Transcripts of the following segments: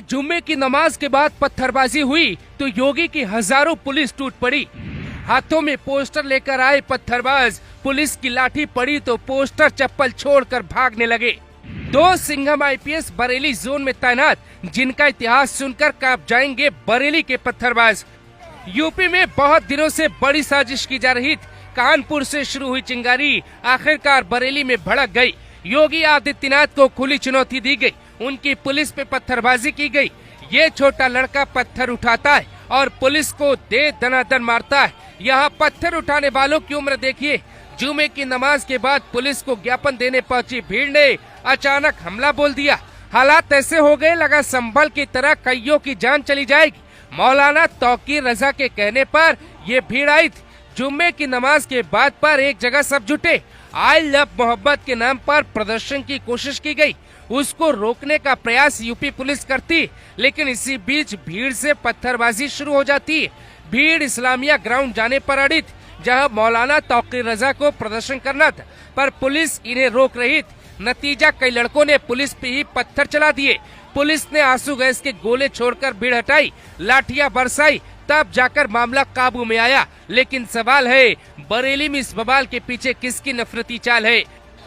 जुम्मे की नमाज के बाद पत्थरबाजी हुई तो योगी की हजारों पुलिस टूट पड़ी। हाथों में पोस्टर लेकर आए पत्थरबाज, पुलिस की लाठी पड़ी तो पोस्टर चप्पल छोड़कर भागने लगे। 2 सिंघम आईपीएस बरेली जोन में तैनात, जिनका इतिहास सुनकर कांप जाएंगे बरेली के पत्थरबाज। यूपी में बहुत दिनों से बड़ी साजिश की जा रही थी। कानपुर से शुरू हुई चिंगारी आखिरकार बरेली में भड़क गई। योगी आदित्यनाथ को खुली चुनौती दी गई, उनकी पुलिस पे पत्थरबाजी की गई। ये छोटा लड़का पत्थर उठाता है और पुलिस को दे दनादन मारता है। यहाँ पत्थर उठाने वालों की उम्र देखिए। जुमे की नमाज के बाद पुलिस को ज्ञापन देने पहुंची भीड़ ने अचानक हमला बोल दिया। हालात ऐसे हो गए लगा संभल की तरह कईयों की जान चली जाएगी। मौलाना तौकीर रजा के कहने पर ये भीड़ आई थी। जुम्मे की नमाज के बाद पर एक जगह सब जुटे। आई लव मोहब्बत के नाम पर प्रदर्शन की कोशिश की गई। उसको रोकने का प्रयास यूपी पुलिस करती, लेकिन इसी बीच भीड़ से पत्थरबाजी शुरू हो जाती। भीड़ इस्लामिया ग्राउंड जाने पर अड़ी थी, जहां मौलाना तौकीर रजा को प्रदर्शन करना था, पर पुलिस इन्हें रोक रही थी। नतीजा कई लड़कों ने पुलिस पे ही पत्थर चला दिए। पुलिस ने आंसू गैस के गोले छोड़कर भीड़ हटाई, लाठियां बरसाई, तब जाकर मामला काबू में आया। लेकिन सवाल है, बरेली में इस बवाल के पीछे किसकी नफरती चाल है?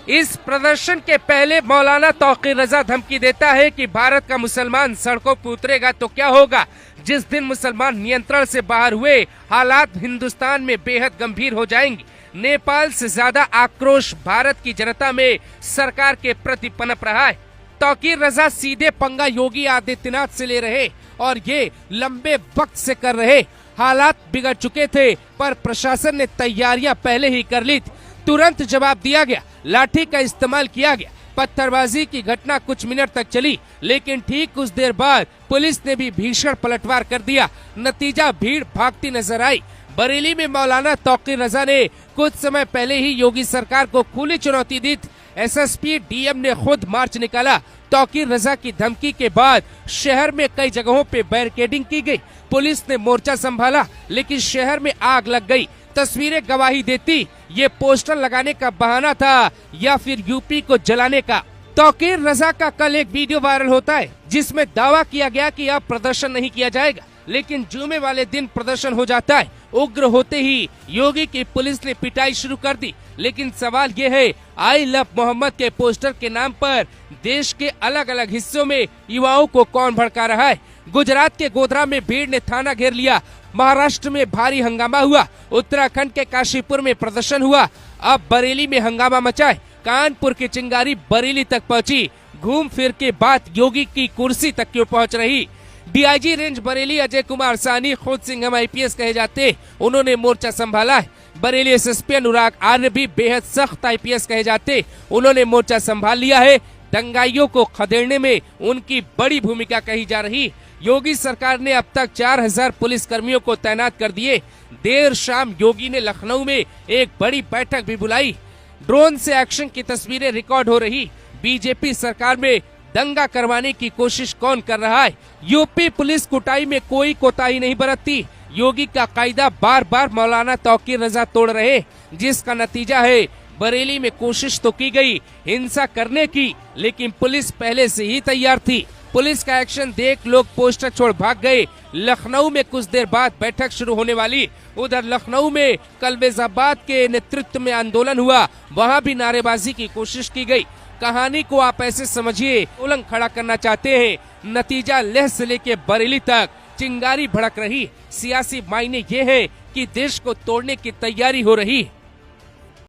इस प्रदर्शन के पहले मौलाना तौकीर रजा धमकी देता है कि भारत का मुसलमान सड़कों पर उतरेगा तो क्या होगा। जिस दिन मुसलमान नियंत्रण से बाहर हुए, हालात हिंदुस्तान में बेहद गंभीर हो जाएंगे। नेपाल से ज्यादा आक्रोश भारत की जनता में सरकार के प्रति पनप रहा है। तौकीर रजा सीधे पंगा योगी आदित्यनाथ से ले रहे और ये लंबे वक्त से कर रहे। हालात बिगड़ चुके थे, पर प्रशासन ने तैयारियां पहले ही कर ली थी। तुरंत जवाब दिया गया, लाठी का इस्तेमाल किया गया। पत्थरबाजी की घटना कुछ मिनट तक चली, लेकिन ठीक कुछ देर बाद पुलिस ने भी भीषण पलटवार कर दिया। नतीजा भीड़ भागती नजर आई। बरेली में मौलाना तौकीर रजा ने कुछ समय पहले ही योगी सरकार को खुली चुनौती दी थी। एसएसपी डीएम ने खुद मार्च निकाला। तौकीर रजा की धमकी के बाद शहर में कई जगहों पे बैरिकेडिंग की गई। पुलिस ने मोर्चा संभाला, लेकिन शहर में आग लग गई। तस्वीरें गवाही देती, ये पोस्टर लगाने का बहाना था या फिर यूपी को जलाने का। तौकीर रजा का कल एक वीडियो वायरल होता है, जिसमें दावा किया गया कि अब प्रदर्शन नहीं किया जाएगा, लेकिन जुमे वाले दिन प्रदर्शन हो जाता है। उग्र होते ही योगी की पुलिस ने पिटाई शुरू कर दी। लेकिन सवाल ये है, आई लव मोहम्मद के पोस्टर के नाम पर देश के अलग अलग हिस्सों में युवाओं को कौन भड़का रहा है? गुजरात के गोधरा में भीड़ ने थाना घेर लिया। महाराष्ट्र में भारी हंगामा हुआ। उत्तराखंड के काशीपुर में प्रदर्शन हुआ। अब बरेली में हंगामा मचा है। कानपुर की चिंगारी बरेली तक पहुंची। घूम फिर के बात योगी की कुर्सी तक क्यों पहुंच रही? डीआईजी रेंज बरेली अजय कुमार साहनी खुद सिंघम आईपीएस कहे जाते, उन्होंने मोर्चा संभाला है। बरेली एसएसपी अनुराग आर्य भी बेहद सख्त आईपीएस कहे जाते, उन्होंने मोर्चा संभाल लिया है। दंगाइयों को खदेड़ने में उनकी बड़ी भूमिका कही जा रही। योगी सरकार ने अब तक 4000 पुलिस कर्मियों को तैनात कर दिए। देर शाम योगी ने लखनऊ में एक बड़ी बैठक भी बुलाई। ड्रोन से एक्शन की तस्वीरें रिकॉर्ड हो रही। बीजेपी सरकार में दंगा करवाने की कोशिश कौन कर रहा है? यूपी पुलिस कुटाई में कोई कोताही नहीं बरतती। योगी का कायदा बार बार मौलाना तौकीर रजा तोड़ रहे, जिसका नतीजा है बरेली में कोशिश तो की गई हिंसा करने की, लेकिन पुलिस पहले से ही तैयार थी। पुलिस का एक्शन देख लोग पोस्टर छोड़ भाग गए। लखनऊ में कुछ देर बाद बैठक शुरू होने वाली। उधर लखनऊ में कलवेजाबाद के नेतृत्व में आंदोलन हुआ, वहां भी नारेबाजी की कोशिश की गई। कहानी को आप ऐसे समझिए, उलंग खड़ा करना चाहते हैं। नतीजा लेह से लेके बरेली तक चिंगारी भड़क रही। सियासी मायने ये है कि देश को तोड़ने की तैयारी हो रही।